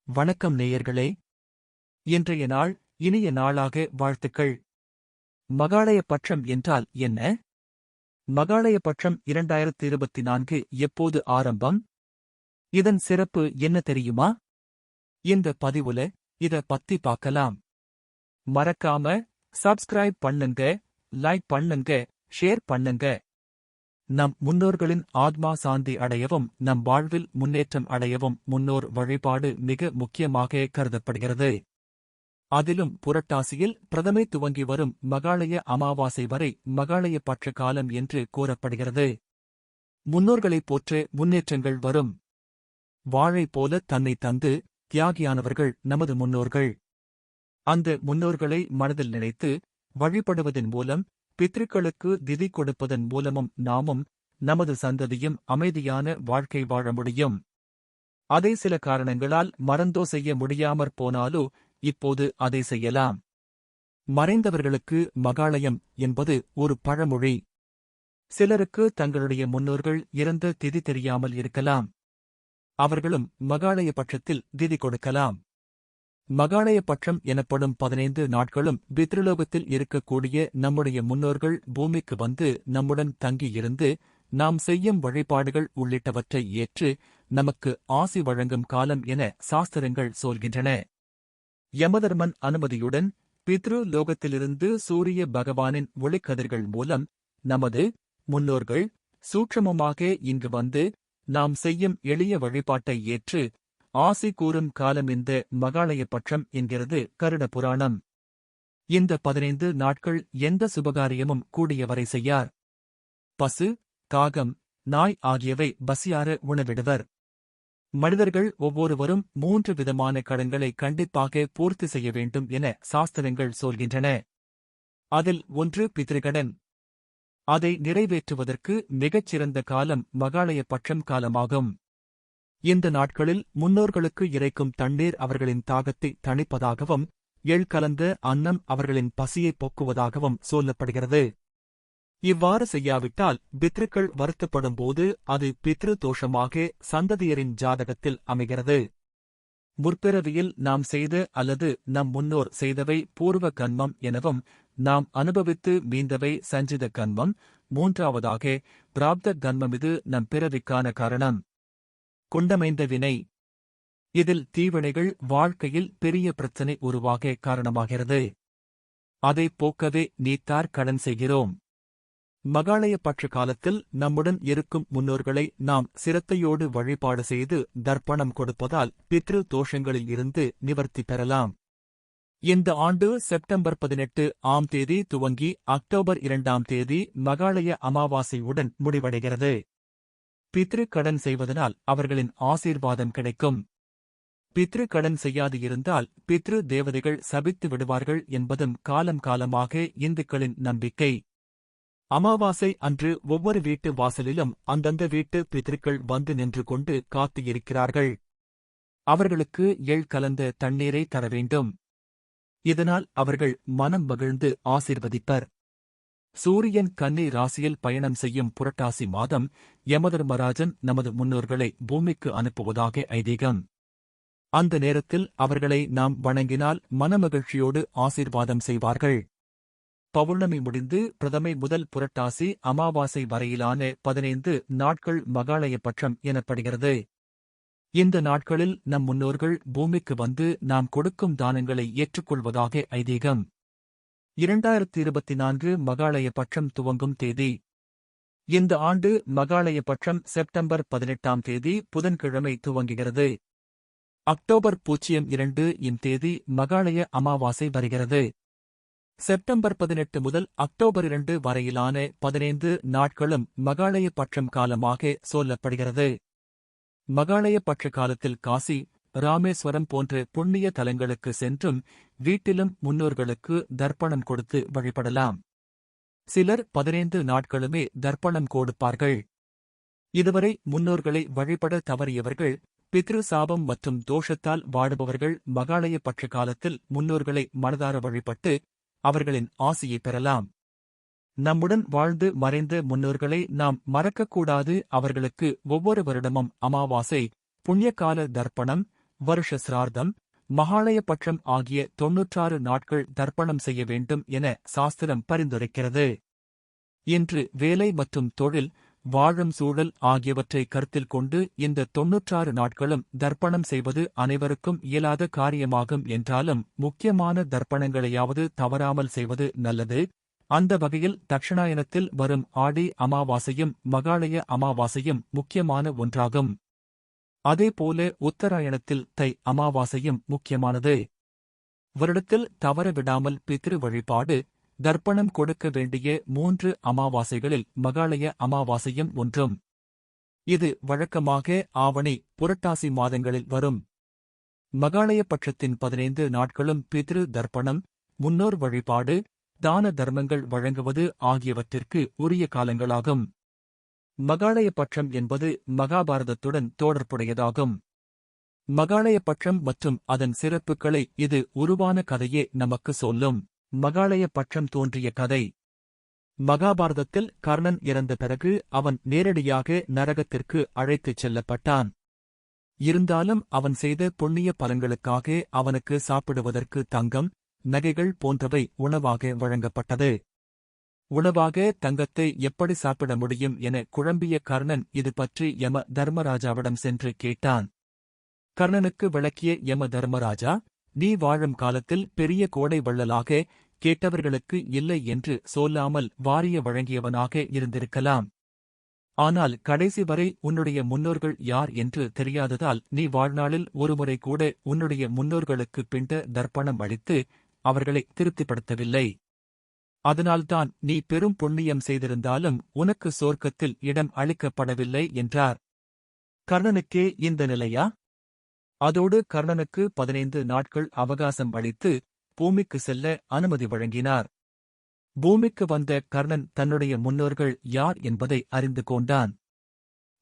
வணக்கம் நேயர்களே. இன்றைய நாள் இனிய நாளாக வாழ்த்துக்கள். மகாளய பட்சம் என்றால் என்ன? மகாளய பட்சம் 2024 எப்போது ஆரம்பம்? இதன் சிறப்பு என்ன தெரியுமா? இந்த பதிவுல இத பத்தி பார்க்கலாம். மறக்காம சப்ஸ்கிரைப் பண்ணுங்க, லைக் பண்ணுங்க, ஷேர் பண்ணுங்க. நம் முன்னோர்களின் ஆத்மா சாந்தி அடையவும் நம் வாழ்வில் முன்னேற்றம் அடையவும் முன்னோர் வழிபாடு மிக முக்கியமாக கருதப்படுகிறது. அதிலும் புரட்டாசியில் பிரதமை துவங்கி வரும் மகாளய அமாவாசை வரை மகாளய பட்ச காலம் என்று கூறப்படுகிறது. முன்னோர்களைப் போற்ற முன்னேற்றங்கள் வரும். வாழை போல தன்னை தந்து தியாகியானவர்கள் நமது முன்னோர்கள். அந்த முன்னோர்களை மனதில் நினைத்து வழிபடுவதன் மூலம், பித்ருக்களுக்கு திதி கொடுப்பதன் மூலமும் நாமும் நமது சந்ததியும் அமைதியான வாழ்க்கை வாழ முடியும். அதை சில காரணங்களால் மறந்தோ செய்ய முடியாமற் போனாலோ இப்போது அதை செய்யலாம். மறைந்தவர்களுக்கு மகாளயம் என்பது ஒரு பழமொழி. சிலருக்கு தங்களுடைய முன்னோர்கள் இறந்த திதி தெரியாமல் இருக்கலாம். அவர்களும் மகாளய பட்சத்தில் திதி கொடுக்கலாம். மகாளய பட்சம் எனப்படும் 15 நாட்களும் பித்ருலோகத்தில் இருக்கக்கூடிய நம்முடைய முன்னோர்கள் பூமிக்கு வந்து நம்முடன் தங்கியிருந்து நாம் செய்யும் வழிபாடுகள் உள்ளிட்டவற்றை ஏற்று நமக்கு ஆசி வழங்கும் காலம் என சாஸ்திரங்கள் சொல்கின்றன. யமதர்மன் அனுமதியுடன் பித்ரு லோகத்திலிருந்து சூரிய பகவானின் ஒளிக்கதிர்கள் மூலம் நமது முன்னோர்கள் சூட்சமமாக இங்கு வந்து நாம் செய்யும் எளிய வழிபாட்டை ஏற்று ஆசி கூறும் காலம் இந்த மகாளய பட்சம் என்கிறது கருட புராணம். இந்த 15 நாட்கள் எந்த சுபகாரியமும் கூடியவரை செய்யார். பசு, காகம், நாய் ஆகியவை பசியார உணவிடுவர். மனிதர்கள் ஒவ்வொருவரும் 3 விதமான கடன்களை கண்டிப்பாக பூர்த்தி செய்ய வேண்டும் என சாஸ்திரங்கள் சொல்கின்றன. அதில் ஒன்று பித்ருகடன். அதை நிறைவேற்றுவதற்கு மிகச்சிறந்த காலம் மகாளய பட்சம் காலமாகும். இந்த நாட்களில் முன்னோர்களுக்கு இறைக்கும் தண்ணீர் அவர்களின் தாகத்தை தணிப்பதாகவும், எள் கலந்த அன்னம் அவர்களின் பசியை போக்குவதாகவும் சொல்லப்படுகிறது. இவ்வாறு செய்யாவிட்டால் பித்ருக்கள் வருத்தப்படும்போது அது பித்ரு தோஷமாக சந்ததியரின் ஜாதகத்தில் அமைகிறது. முற்பிறவியில் நாம் செய்த அல்லது நம் முன்னோர் செய்தவை பூர்வ கன்மம் எனவும், நாம் அனுபவித்து மீண்டவை சஞ்சித கன்மம். மூன்றாவதாக பிராப்த கன்மம். இது நம் பிறவிக்கான காரணம். கொண்டமைந்த வினை. இதில் தீவினைகள் வாழ்க்கையில் பெரிய பிரச்சனை உருவாக காரணமாகிறது. அதை போக்கவே நீத்தார் கடன் செய்கிறோம். மகாளய பட்ச காலத்தில் நம்முடன் இருக்கும் முன்னோர்களை நாம் சிரத்தையோடு வழிபாடு செய்து தர்ப்பணம் கொடுப்பதால் பித்ரு தோஷங்களில் இருந்து நிவர்த்தி பெறலாம். இந்த ஆண்டு செப்டம்பர் 18 ஆம் தேதி துவங்கி அக்டோபர் 2ஆம் தேதி மகாளய அமாவாசையுடன் முடிவடைகிறது. பித்ரு கடன் செய்வதனால் அவர்களின் ஆசீர்வாதம் கிடைக்கும். பித்ரு கடன் செய்யாது இருந்தால் பித்ரு தேவதைகள் சபித்து விடுவார்கள் என்பதும் காலம் காலமாக இந்துக்களின் நம்பிக்கை. அமாவாசை அன்று ஒவ்வொரு வீட்டு வாசலிலும் அந்தந்த வீட்டு பித்ருக்கள் வந்து நின்று கொண்டு காத்து இருக்கிறார்கள். அவர்களுக்கு எள் கலந்த தண்ணீரை தர வேண்டும். இதனால் அவர்கள் மனம் மகிழ்ந்து ஆசீர்வதிப்பர். சூரியன் கன்னி ராசியில் பயணம் செய்யும் புரட்டாசி மாதம் யமதர்மராஜன் நமது முன்னோர்களை பூமிக்கு அனுப்புவதாக ஐதீகம். அந்த நேரத்தில் அவர்களை நாம் வணங்கினால் மனமகிழ்ச்சியோடு ஆசீர்வாதம் செய்வார்கள். பௌர்ணமி முடிந்து பிரதமை முதல் புரட்டாசி அமாவாசை வரையிலான 15 நாட்கள் மகாளய பட்சம் எனப்படுகிறது. இந்த நாட்களில் நம் முன்னோர்கள் பூமிக்கு வந்து நாம் கொடுக்கும் தானங்களை ஏற்றுக்கொள்வதாக ஐதீகம். 2024 மகாளய பட்சம் துவங்கும் தேதி. இந்த ஆண்டு மகாளய பட்சம் செப்டம்பர் 18ஆம் தேதி புதன்கிழமை துவங்குகிறது. அக்டோபர் 02 இம் தேதி மகாளய அமாவாசை வருகிறது. செப்டம்பர் 18 முதல் அக்டோபர் 2 வரையிலான 15 நாட்களும் மகாளய பட்சம் காலமாக சொல்லப்படுகிறது. மகாளய பட்ச காலத்தில் காசி, ராமேஸ்வரம் போன்ற புண்ணிய தலங்களுக்கு சென்றும் வீட்டிலும் முன்னோர்களுக்கு தர்ப்பணம் கொடுத்து வழிபடலாம். சிலர் 15 நாட்களுமே தர்ப்பணம் கொடுப்பார்கள். இதுவரை முன்னோர்களை வழிபட தவறியவர்கள், பித்ரு சாபம் மற்றும் தோஷத்தால் வாடுபவர்கள் மகாளய பட்ச காலத்தில் முன்னோர்களை மனதார வழிபட்டு அவர்களின் ஆசியை பெறலாம். நம்முடன் வாழ்ந்து மறைந்த முன்னோர்களை நாம் மறக்கக்கூடாது. அவர்களுக்கு ஒவ்வொரு வருடமும் அமாவாசை, புண்ணியகால தர்ப்பணம், வருஷ சிரார்த்தம், மகாளயபட்சம் ஆகிய 96 நாட்கள் தர்ப்பணம் செய்ய வேண்டும் என சாஸ்திரம் பரிந்துரைக்கிறது. இன்று வேலை மற்றும் தொழில், வாழும் சூழல் ஆகியவற்றை கருத்தில் கொண்டு இந்த 96 நாட்களும் தர்ப்பணம் செய்வது அனைவருக்கும் இயலாத காரியமாகும் என்றாலும் முக்கியமான தர்ப்பணங்களையாவது தவறாமல் செய்வது நல்லது. அந்த வகையில் தக்ஷணாயனத்தில் வரும் ஆடி அமாவாசையும் மகாளய அமாவாசையும் முக்கியமான ஒன்றாகும். அதேபோல உத்தராயணத்தில் தை அமாவாசையும் முக்கியமானது. வருடத்தில் தவறவிடாமல் பித்ரு வழிபாடு, தர்ப்பணம் கொடுக்க வேண்டிய 3 அமாவாசைகளில் மகாளய அமாவாசையும் ஒன்றும். இது வழக்கமாக ஆவணி, புரட்டாசி மாதங்களில் வரும். மகாளய பட்சத்தின் 15 நாட்களும் பித்ரு தர்ப்பணம், முன்னோர் வழிபாடு, தான தர்மங்கள் வழங்குவது ஆகியவற்றிற்கு உரிய காலங்களாகும். மகாளய பட்சம் என்பது மகாபாரதத்துடன் தொடர்புடையதாகும். மகாளய பட்சம் மற்றும் அதன் சிறப்புகளை இது உருவான கதையே நமக்கு சொல்லும். மகாளய பட்சம் தோன்றிய கதை. மகாபாரதத்தில் கர்ணன் இறந்த பிறகு அவன் நேரடியாக நரகத்திற்கு அழைத்துச் செல்லப்பட்டான். இருந்தாலும் அவன் செய்த புண்ணிய பலன்களுக்காக அவனுக்கு சாப்பிடுவதற்கு தங்கம், நகைகள் போன்றவை உணவாக வழங்கப்பட்டது. உணவாக தங்கத்தை எப்படி சாப்பிட முடியும் என குழம்பிய கர்ணன் இது பற்றி யம தர்மராஜாவிடம் சென்று கேட்டான். கர்ணனுக்கு விளக்கிய யம தர்மராஜா, நீ வாழும் காலத்தில் பெரிய கோடை வள்ளலாக, கேட்டவர்களுக்கு இல்லை என்று சொல்லாமல் வாரிய வழங்கியவனாக இருந்திருக்கலாம். ஆனால் கடைசி வரை உன்னுடைய முன்னோர்கள் யார் என்று தெரியாததால் நீ வாழ்நாளில் ஒருமுறை கூட உன்னுடைய முன்னோர்களுக்கு பிண்ட தர்ப்பணம் அளித்து அவர்களை திருப்திப்படுத்தவில்லை. அதனால்தான் நீ பெரும் புண்ணியம் செய்திருந்தாலும் உனக்கு சொர்க்கத்தில் இடம் அளிக்கப்படவில்லை என்றார். கர்ணனுக்கே இந்த நிலையா? அதோடு கர்ணனுக்கு 15 நாட்கள் அவகாசம் அளித்து பூமிக்கு செல்ல அனுமதி வழங்கினார். பூமிக்கு வந்த கர்ணன் தன்னுடைய முன்னோர்கள் யார் என்பதை அறிந்து கொண்டான்.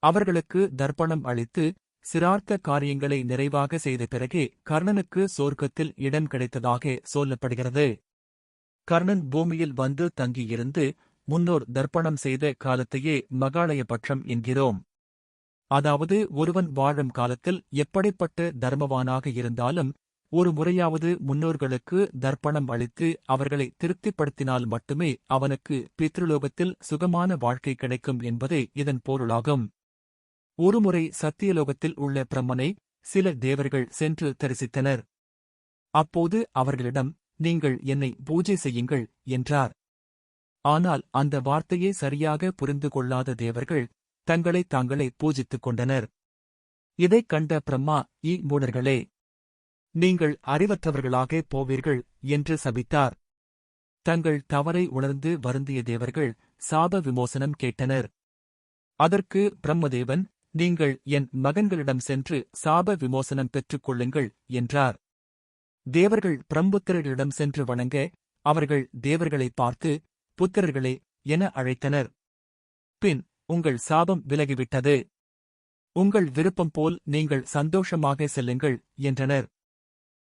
அவர்களுக்கு தர்ப்பணம் அளித்து சிரார்த்த காரியங்களை நிறைவாக செய்த பிறகே கர்ணனுக்கு சொர்க்கத்தில் இடம் கிடைத்ததாக சொல்லப்படுகிறது. கர்ணன் பூமியில் வந்து தங்கியிருந்து முன்னோர் தர்ப்பணம் செய்த காலத்தையே மகாளய பட்சம் என்கிறோம். அதாவது ஒருவன் வாழும் காலத்தில் எப்படிப்பட்ட தர்மவானாக இருந்தாலும் ஒரு முறையாவது முன்னோர்களுக்கு தர்ப்பணம் அளித்து அவர்களை திருப்திப்படுத்தினால் மட்டுமே அவனுக்கு பித்ருலோகத்தில் சுகமான வாழ்க்கை கிடைக்கும் என்பதே இதன் பொருளாகும். ஒருமுறை சத்தியலோகத்தில் உள்ள பிரம்மனை சில தேவர்கள் சென்று தரிசித்தனர். அப்போது அவர்களிடம், நீங்கள் என்னை பூஜை செய்யுங்கள் என்றார். ஆனால் அந்த வார்த்தையை சரியாக புரிந்து கொள்ளாத தேவர்கள் தங்களை தாங்களே பூஜித்துக் கொண்டனர். இதைக் கண்ட பிரம்மா, மூடர்களே, நீங்கள் அறிவற்றவர்களாக போவீர்கள் என்று சபித்தார். தங்கள் தவறை உணர்ந்து வருந்திய தேவர்கள் சாப விமோசனம் கேட்டனர். அதற்கு பிரம்மதேவன், நீங்கள் என் மகன்களிடம் சென்று சாப விமோசனம் பெற்றுக் கொள்ளுங்கள் என்றார். தேவர்கள் பிரம்புத்திரர்களிடம் சென்று வணங்க அவர்கள் தேவர்களை பார்த்து புத்திரர்களே என அழைத்தனர். பின், உங்கள் சாபம் விலகிவிட்டது, உங்கள் விருப்பம் போல் நீங்கள் சந்தோஷமாக செல்லுங்கள் என்றனர்.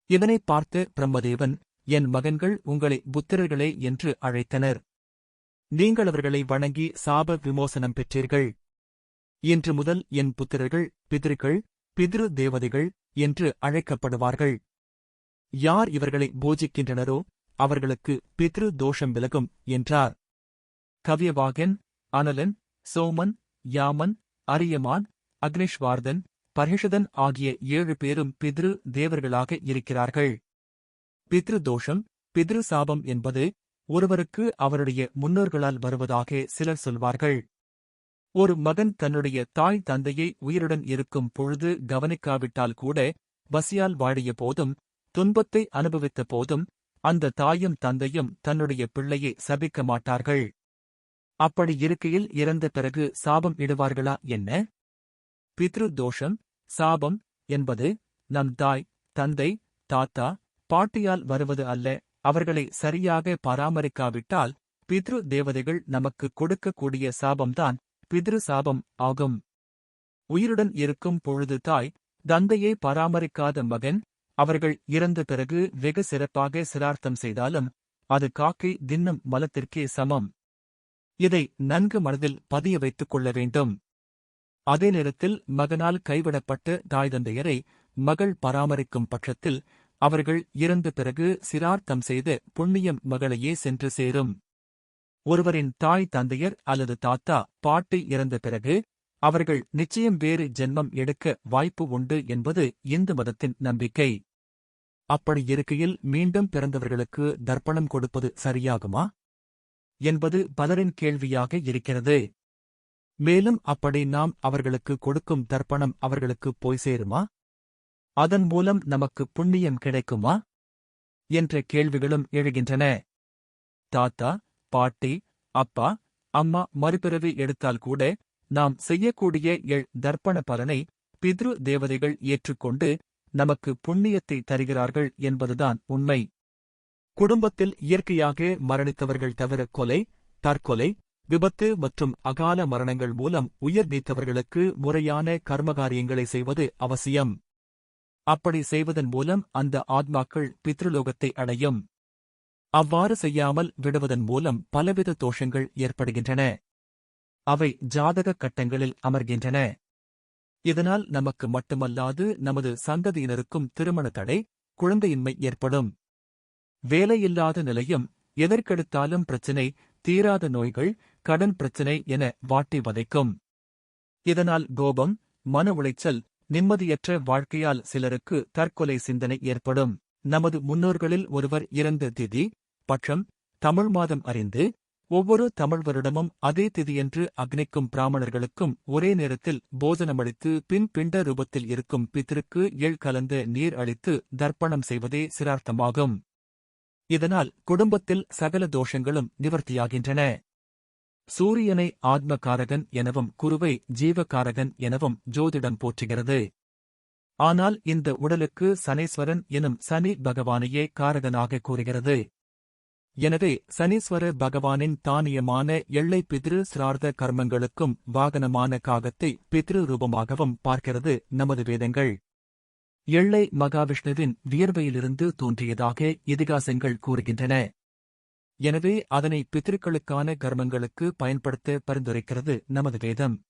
இதனைப் பார்த்து பிரம்மதேவன், என் மகன்கள் உங்களை புத்திரர்களே என்று அழைத்தனர். நீங்கள் அவர்களை வணங்கி சாப விமோசனம் பெற்றீர்கள். இன்று முதல் என் புத்திரர்கள் பிதிருக்கள், பிதிரு தேவதைகள் என்று அழைக்கப்படுவார்கள். யார் இவர்களை பூஜிக்கின்றனரோ அவர்களுக்கு பித்ரு தோஷம் விலகும் என்றார். கவ்யவாகன், அனலன், சோமன், யாமன், அரியமான், அக்னிஷ்வார்தன், பர்ஹிஷதன் ஆகிய 7 பேரும் பித்ரு தேவர்களாக இருக்கிறார்கள். பித்ரு தோஷம், பித்ரு சாபம் என்பது ஒருவருக்கு அவருடைய முன்னோர்களால் வருவதாக சிலர் சொல்வார்கள். ஒரு மகன் தன்னுடைய தாய் தந்தையை உயிருடன் இருக்கும் பொழுது கவனிக்காவிட்டால் கூட பசியால் வாடிய போதும் துன்பத்தை அனுபவித்த போதும் அந்த தாயும் தந்தையும் தன்னுடைய பிள்ளையை சபிக்க மாட்டார்கள். அப்படி இருக்கையில் இறந்த பிறகு சாபம் இடுவார்களா என்ன? பித்ரு தோஷம், சாபம் என்பது நம் தாய், தந்தை, தாத்தா, பாட்டியால் வருவது அல்ல. அவர்களை சரியாக பராமரிக்காவிட்டால் பித்ரு தேவதைகள் நமக்கு கொடுக்கக்கூடிய சாபம்தான் பித்ரு சாபம் ஆகும். உயிருடன் இருக்கும் பொழுது தாய், தந்தையை பராமரிக்காத மகன், அவர்கள் இறந்த பிறகு வெகு சிறப்பாக சிரார்த்தம் செய்தாலும் அது காக்கை தின்னும் மலத்திற்கே சமம். இதை நன்கு மனதில் பதிய வைத்துக் கொள்ள வேண்டும். அதே நேரத்தில் மகனால் கைவிடப்பட்ட தாய் தந்தையரை மகள் பராமரிக்கும் பட்சத்தில் அவர்கள் இறந்த பிறகு சிரார்த்தம் செய்த புண்ணியம் மகளையே சென்று சேரும். ஒருவரின் தாய் தந்தையர் அல்லது தாத்தா பாட்டி இறந்த பிறகு அவர்கள் நிச்சயம் வேறு ஜென்மம் எடுக்க வாய்ப்பு உண்டு என்பது இந்து மதத்தின் நம்பிக்கை. அப்படி இருக்கையில் மீண்டும் பிறந்தவர்களுக்கு தர்ப்பணம் கொடுப்பது சரியாகுமா என்பது பலரின் கேள்வியாக இருக்கிறது. மேலும் அப்படி நாம் அவர்களுக்கு கொடுக்கும் தர்ப்பணம் அவர்களுக்கு போய் சேருமா? அதன் மூலம் நமக்கு புண்ணியம் கிடைக்குமா என்ற கேள்விகளும் எழுகின்றன. தாத்தா, பாட்டி, அப்பா, அம்மா மறுபிறவி எடுத்தால் கூட நாம் செய்யக்கூடிய தர்ப்பண பலனை பித்ரு தேவதைகள் ஏற்றுக்கொண்டு நமக்கு புண்ணியத்தை தருகிறார்கள் என்பதுதான் உண்மை. குடும்பத்தில் இயற்கையாக மரணித்தவர்கள் தவிர கொலை, தற்கொலை, விபத்து மற்றும் அகால மரணங்கள் மூலம் உயிர் நீத்தவர்களுக்கு முறையான கர்மகாரியங்களை செய்வது அவசியம். அப்படி செய்வதன் மூலம் அந்த ஆத்மாக்கள் பித்ருலோகத்தை அடையும். அவ்வாறு செய்யாமல் விடுவதன் மூலம் பலவித தோஷங்கள் ஏற்படுகின்றன. அவை ஜாதக கட்டங்களில் அமர்கின்றன. இதனால் நமக்கு மட்டுமல்லாது நமது சந்ததியினருக்கும் திருமண தடை, குழந்தையின்மை ஏற்படும். வேலையில்லாத நிலையும், எதற்கெடுத்தாலும் பிரச்சினை, தீராத நோய்கள், கடன் பிரச்சினை என வாட்டி வதைக்கும். இதனால் கோபம், மன உளைச்சல், நிம்மதியற்ற வாழ்க்கையால் சிலருக்கு தற்கொலை சிந்தனை ஏற்படும். நமது முன்னோர்களில் ஒருவர் இறந்த திதி, பட்சம், தமிழ் மாதம் அறிந்து ஒவ்வொரு தமிழ் வருடமும் அதே திதியன்று அக்னிக்கும் பிராமணர்களுக்கும் ஒரே நேரத்தில் போஜனமளித்து பின் பிண்ட ரூபத்தில் இருக்கும் பித்ருக்கு கலந்த நீர் அளித்து தர்ப்பணம் செய்வதே சிரார்த்தமாகும். இதனால் குடும்பத்தில் சகல தோஷங்களும் நிவர்த்தியாகின்றன. சூரியனை ஆத்மகாரகன் எனவும் குருவை ஜீவகாரகன் எனவும் ஜோதிடம் போற்றுகிறது. ஆனால் இந்த உடலுக்கு சனீஸ்வரன் எனும் சனி பகவானையே காரகனாக கூறுகிறது. எனவே சனீஸ்வர பகவானின் தானியமான எள்ளை பித்ரு சிரார்த்த கர்மங்களுக்கும் வாகனமான காகத்தை பித்ரு ரூபமாகவும் பார்க்கிறது நமது வேதங்கள். எள்ளை மகாவிஷ்ணுவின் வியர்வையிலிருந்து தோன்றியதாக இதிகாசங்கள் கூறுகின்றன. எனவே அதனை பித்ருக்களுக்கான கர்மங்களுக்கு பயன்படுத்த பரிந்துரைக்கிறது நமது வேதம்.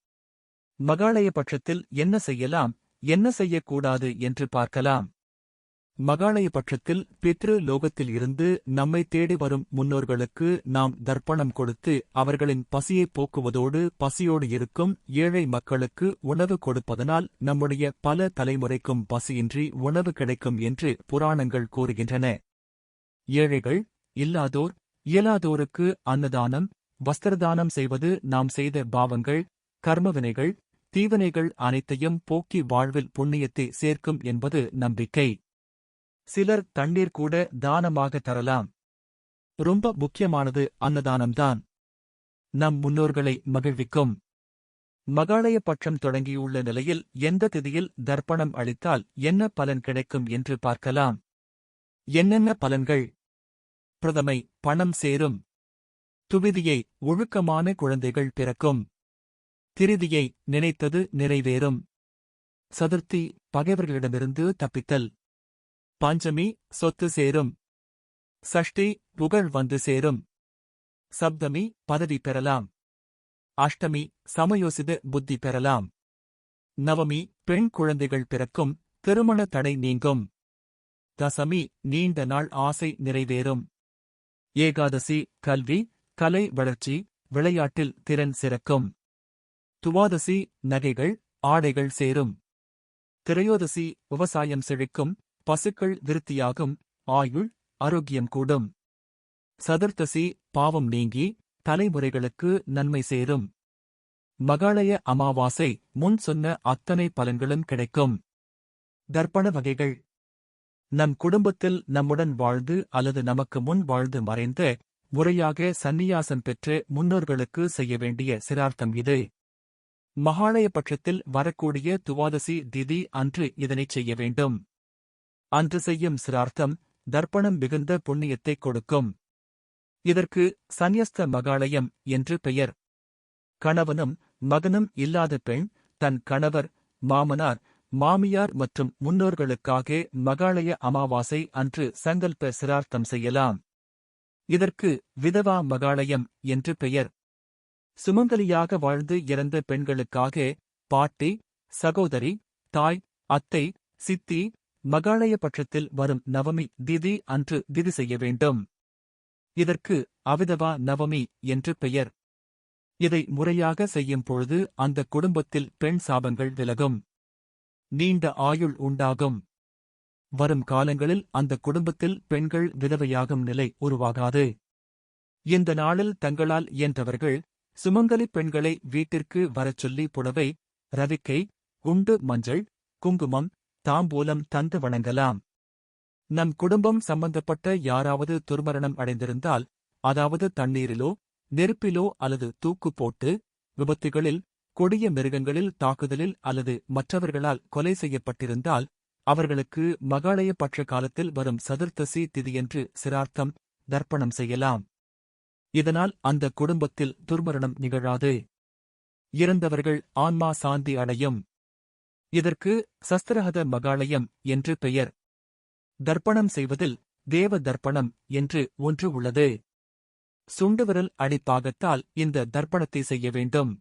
மகாளய பட்சத்தில் என்ன செய்யலாம், என்ன செய்யக்கூடாது என்று பார்க்கலாம். மகாளய பட்சத்தில் பித்ரு லோகத்தில் இருந்து நம்மை தேடி வரும் முன்னோர்களுக்கு நாம் தர்ப்பணம் கொடுத்து அவர்களின் பசியை போக்குவதோடு பசியோடு இருக்கும் ஏழை மக்களுக்கு உணவு கொடுப்பதனால் நம்முடைய பல தலைமுறைக்கும் பசியின்றி உணவு கிடைக்கும் என்று புராணங்கள் கூறுகின்றன. ஏழைகள், இல்லாதோர், இயலாதோருக்கு அன்னதானம், வஸ்திரதானம் செய்வது நாம் செய்த பாவங்கள், கர்மவினைகள், தீவினைகள் அனைத்தையும் போக்கி வாழ்வில் புண்ணியத்தை சேர்க்கும் என்பது நம்பிக்கை. சிலர் தண்ணீர் கூட தானமாக தரலாம். ரொம்ப முக்கியமானது அன்னதானம்தான். நம் முன்னோர்களை மகிழ்விக்கும். மகாளய பட்சம் தொடங்கியுள்ள நிலையில் எந்த திதியில் தர்ப்பணம் அளித்தால் என்ன பலன் கிடைக்கும் என்று பார்க்கலாம். என்னென்ன பலன்கள்? பிரதமை, பணம் சேரும். துவிதியை, ஒழுக்கமான குழந்தைகள் பிறக்கும். திரிதியை, நினைத்தது நிறைவேறும். சதுர்த்தி, பகைவர்களிடமிருந்து தப்பித்தல். பஞ்சமி, சொத்து சேரும். சஷ்டி, புகழ் வந்து சேரும். சப்தமி, பதவி பெறலாம். அஷ்டமி, சமயோசித புத்தி பெறலாம். நவமி, பெண் குழந்தைகள் பிறக்கும், திருமண தடை நீங்கும். தசமி, நீண்ட நாள் ஆசை நிறைவேறும். ஏகாதசி, கல்வி, கலை வளர்ச்சி, விளையாட்டில் திறன் சிறக்கும். துவாதசி, நகைகள், ஆடைகள் சேரும். திரையோதசி, விவசாயம் செழிக்கும், பசுக்கள் விருத்தியாகும், ஆயுள், ஆரோக்கியம் கூடும். சதுர்த்தசி, பாவம் நீங்கி, தலைமுறைகளுக்கு நன்மை சேரும். மகாளய அமாவாசை, முன் சொன்ன அத்தனை பலன்களும் கிடைக்கும். தர்ப்பண வகைகள். நம் குடும்பத்தில் நம்முடன் வாழ்ந்து அல்லது நமக்கு முன் வாழ்ந்து மறைந்த, முறையாக சந்நியாசம் பெற்ற முன்னோர்களுக்கு செய்ய வேண்டிய சிரார்த்தம் இது. மகாளய பட்சத்தில் வரக்கூடிய துவாதசி திதி அன்று இதனைச் செய்ய வேண்டும். அன்று செய்யும் சிரார்த்தம் தர்ப்பணம் மிகுந்த புண்ணியத்தைக் கொடுக்கும். இதற்கு சந்நியஸ்த மகாளயம் என்று பெயர். கணவனும் மகனும் இல்லாத பெண் தன் கணவர், மாமனார், மாமியார் மற்றும் முன்னோர்களுக்காக மகாளய அமாவாசை அன்று சங்கல்ப சிரார்த்தம் செய்யலாம். இதற்கு விதவா மகாளயம் என்று பெயர். சுமங்கலியாக வாழ்ந்து இறந்த பெண்களுக்காக பாட்டி, சகோதரி, தாய், அத்தை, சித்தி, மகாளய பட்சத்தில் வரும் நவமி திதி அன்று திதி செய்ய வேண்டும். இதற்கு அவிதவா நவமி என்று பெயர். இதை முறையாக செய்யும் பொழுது அந்த குடும்பத்தில் பெண் சாபங்கள் விலகும். நீண்ட ஆயுள் உண்டாகும். வரும் காலங்களில் அந்த குடும்பத்தில் பெண்கள் விதவையாகும் நிலை உருவாகாது. இந்த நாளில் தங்களால் இயன்றவர்கள் சுமங்கலி பெண்களை வீட்டிற்கு வரச் சொல்லி புடவை, ரவிக்கை, குண்டு மஞ்சள், குங்குமம், தாம்பூலம் தந்து வணங்கலாம். நம் குடும்பம் சம்பந்தப்பட்ட யாராவது துர்மரணம் அடைந்திருந்தால், அதாவது தண்ணீரிலோ நெருப்பிலோ அல்லது தூக்கு போட்டு, விபத்துகளில், கொடிய மிருகங்களில் தாக்குதலில் அல்லது மற்றவர்களால் கொலை செய்யப்பட்டிருந்தால், அவர்களுக்கு மகாளய பட்ச காலத்தில் வரும் சதுர்த்தசி திதியன்று சிரார்த்தம் தர்ப்பணம் செய்யலாம். இதனால் அந்த குடும்பத்தில் துர்மரணம் நிகழாது. இறந்தவர்கள் ஆன்மா சாந்தி அடையும். இதற்கு சஸ்திரஹத மகாளயம் என்று பெயர். தர்ப்பணம் செய்வதில் தேவ தர்ப்பணம் என்று ஒன்று உள்ளது. சுண்டுவிரல் அடிப்பாகத்தால் இந்த தர்ப்பணத்தை செய்ய வேண்டும்.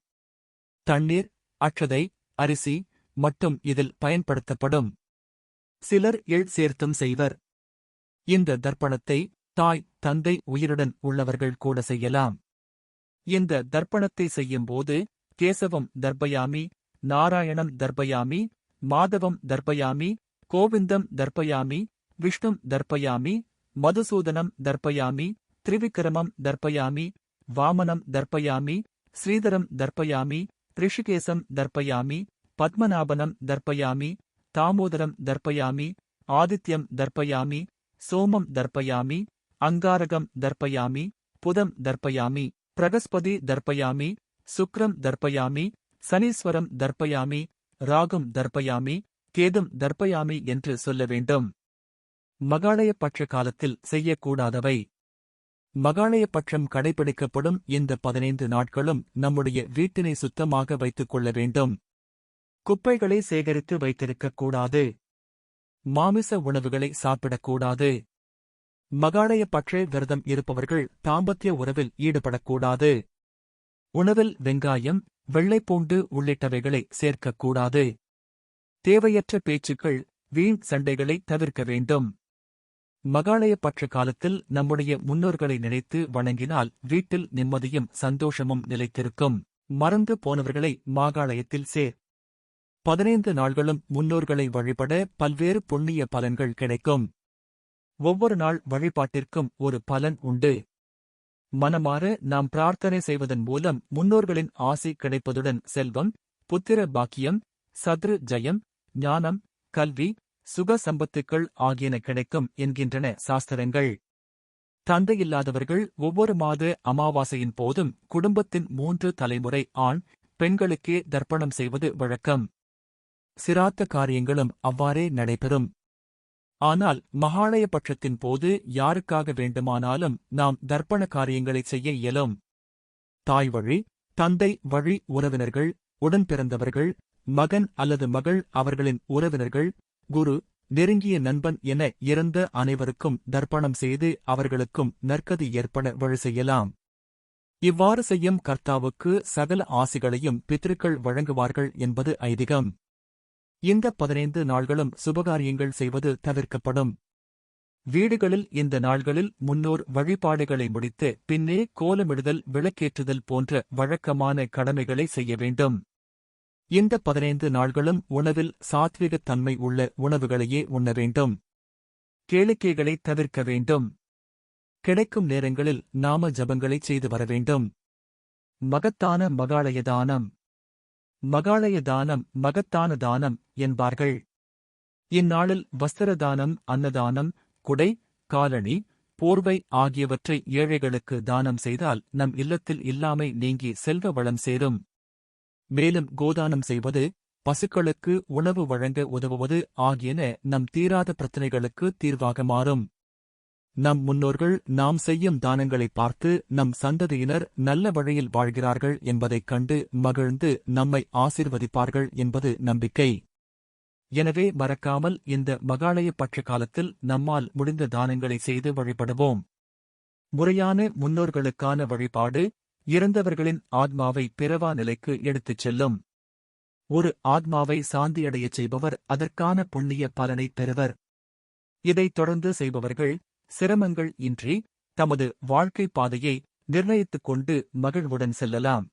தண்ணீர், அட்சதை, அரிசி மட்டும் இதில் பயன்படுத்தப்படும். சிலர் எள் சேர்த்தும் செய்வர். இந்த தர்ப்பணத்தை தாய், தந்தை உயிருடன் உள்ளவர்கள் கூட செய்யலாம். இந்த தர்ப்பணத்தை செய்யும்போது கேசவம் தர்ப்பயாமி, நாராயணம் தர்ப்பயாமி, மாதவம் தர்ப்பயாமி, கோவிந்தம் தர்ப்பயாமி, விஷ்ணும் தர்ப்பயாமி, மதுசூதனம் தர்ப்பயாமி, திரிவிக்ரமம் தர்ப்பயாமி, வாமனம் தர்ப்பயாமி, ஸ்ரீதரம் தர்ப்பயாமி, ரிஷிகேசம் தர்ப்பயாமி, பத்மநாபனம் தர்ப்பயாமி, தாமோதரம் தர்ப்பயாமி, ஆதித்யம் தர்ப்பயாமி, சோமம் தர்ப்பயாமி, அங்காரகம் தர்ப்பயாமி, புதம் தர்ப்பயாமி, பிரகஸ்பதி தர்ப்பயாமி, சுக்ரம் தர்ப்பயாமி, சனீஸ்வரம் தர்ப்பயாமி, ராகும் தர்ப்பயாமி, கேதும் தர்ப்பயாமி என்று சொல்ல வேண்டும். மகாளய பட்ச காலத்தில் செய்யக்கூடாதவை. மகாளய பட்சம் கடைபிடிக்கப்படும் இந்த 15 நாட்களும் நம்முடைய வீட்டினை சுத்தமாக வைத்துக் கொள்ள வேண்டும். குப்பைகளை சேகரித்து வைத்திருக்கக்கூடாது. மாமிச உணவுகளை சாப்பிடக்கூடாது. மகாளய பட்ச விரதம் இருப்பவர்கள் தாம்பத்திய உறவில் ஈடுபடக்கூடாது. உணவில் வெங்காயம், வெள்ளைப்பூண்டு உள்ளிட்டவைகளை சேர்க்கக்கூடாது. தேவையற்ற பேச்சுக்கள், வீண் சண்டைகளை தவிர்க்க வேண்டும். மகாளய பட்ச காலத்தில் நம்முடைய முன்னோர்களை நினைத்து வணங்கினால் வீட்டில் நிம்மதியும் சந்தோஷமும் நிலைத்திருக்கும். மறந்து போனவர்களை மாகாளயத்தில் சேர். 15 நாள்களும் முன்னோர்களை வழிபட பல்வேறு புண்ணிய பலன்கள் கிடைக்கும். ஒவ்வொரு நாள் வழிபாட்டிற்கும் ஒரு பலன் உண்டு. மனமாற நாம் பிரார்த்தனை செய்வதன் மூலம் முன்னோர்களின் ஆசி கிடைப்பதுடன் செல்வம், புத்திர பாக்கியம், சத்ரு ஜயம், ஞானம், கல்வி, சுக சம்பத்துக்கள் ஆகியன கிடைக்கும் என்கின்றன சாஸ்திரங்கள். தந்தையில்லாதவர்கள் ஒவ்வொரு மாத அமாவாசையின் போதும் குடும்பத்தின் 3 தலைமுறை ஆண், பெண்களுக்கே தர்ப்பணம் செய்வது வழக்கம். சிராத்த காரியங்களும் அவ்வாறே நடைபெறும். ஆனால் மகாளய பட்சத்தின் போது யாருக்காக வேண்டுமானாலும் நாம் தர்ப்பண காரியங்களைச் செய்ய இயலும். தாய் வழி, தந்தை வழி உறவினர்கள், உடன் பிறந்தவர்கள், மகன் அல்லது மகள் அவர்களின் உறவினர்கள், குரு, நெருங்கிய நண்பன் என இறந்த அனைவருக்கும் தர்ப்பணம் செய்து அவர்களுக்கும் நற்கதி ஏற்பட வழி செய்யலாம். இவ்வாறு செய்யும் கர்த்தாவுக்கு சகல ஆசிகளையும் பித்ருக்கள் வழங்குவார்கள் என்பது ஐதீகம். இந்த 15 நாள்களும் சுபகாரியங்கள் செய்வது தவிர்க்கப்படும். வீடுகளில் இந்த நாள்களில் முன்னோர் வழிபாடுகளை முடித்து பின்னே கோலமிடுதல், விளக்கேற்றுதல் போன்ற வழக்கமான கடமைகளை செய்ய வேண்டும். இந்த 15 நாள்களும் உணவில் சாத்விகத் தன்மை உள்ள உணவுகளையே உண்ண வேண்டும். கேளிக்கைகளை தவிர்க்க வேண்டும். கிடைக்கும் நேரங்களில் நாம ஜபங்களைச் செய்து வர வேண்டும். மகத்தான மகாளய தானம். மகாளய தானம் மகத்தான தானம் என்பார்கள். இந்நாளில் வஸ்திர தானம், அன்னதானம், குடை, காலணி, போர்வை ஆகியவற்றை ஏழைகளுக்கு தானம் செய்தால் நம் இல்லத்தில் இல்லாமை நீங்கி செல்வ வளம் சேரும். மேலும் கோதானம் செய்வது, பசுக்களுக்கு உணவு வழங்க உதவுவது ஆகியன நம் தீராத பிரச்சினைகளுக்கு தீர்வாக மாறும். நம் முன்னோர்கள் நாம் செய்யும் தானங்களை பார்த்து நம் சந்ததியினர் நல்ல வழியில் வாழ்கிறார்கள் என்பதைக் கண்டு மகிழ்ந்து நம்மை ஆசீர்வதிப்பார்கள் என்பது நம்பிக்கை. எனவே மறக்காமல் இந்த மகாளய பட்ச காலத்தில் நம்மால் முடிந்த தானங்களை செய்து வழிபடுவோம். முறையான முன்னோர்களுக்கான வழிபாடு இறந்தவர்களின் ஆத்மாவை பிறவா நிலைக்கு எடுத்துச் செல்லும். ஒரு ஆத்மாவை சாந்தியடையச் செய்பவர் அதற்கான புண்ணிய பலனை பெறுவர். இதைத் தொடர்ந்து செய்பவர்கள் சிரமங்கள் இன்றி தமது வாழ்க்கைப் பாதையை நிர்ணயித்துக் கொண்டு மகிழ்வுடன் செல்லலாம்.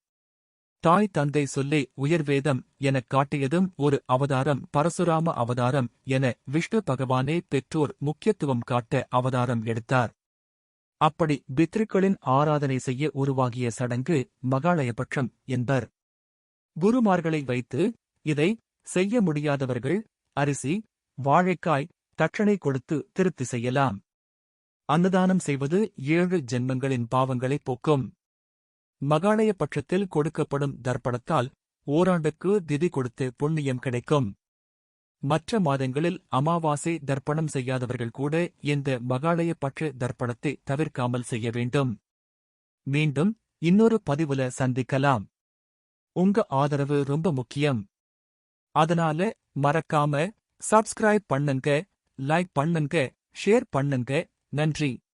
தாய் தந்தை சொல்லே உயர்வேதம் எனக் காட்டியதும் ஒரு அவதாரம் பரசுராம அவதாரம் என விஷ்ணு பகவானே பெற்றோர் முக்கியத்துவம் காட்ட அவதாரம் எடுத்தார். அப்படி பித்ருக்களின் ஆராதனை செய்ய உருவாகிய சடங்கு மகாளயபட்சம் என்பர். குருமார்களை வைத்து இதை செய்ய முடியாதவர்கள் அரிசி, வாழைக்காய், தட்சணை கொடுத்து திருப்தி செய்யலாம். அன்னதானம் செய்வது 7 ஜென்மங்களின் பாவங்களைப் போக்கும். மகாளய பட்சத்தில் கொடுக்கப்படும் தர்ப்பணத்தால் ஓராண்டுக்கு திதி கொடுத்து புண்ணியம் கிடைக்கும். மற்ற மாதங்களில் அமாவாசை தர்ப்பணம் செய்யாதவர்கள் கூட இந்த மகாளய பட்ச தர்ப்பணத்தை தவிர்க்காமல் செய்ய வேண்டும். மீண்டும் இன்னொரு பதிவுல சந்திக்கலாம். உங்க ஆதரவு ரொம்ப முக்கியம். அதனால மறக்காம சப்ஸ்கிரைப் பண்ணுங்க, லைக் பண்ணுங்க, ஷேர் பண்ணுங்க. நன்றி.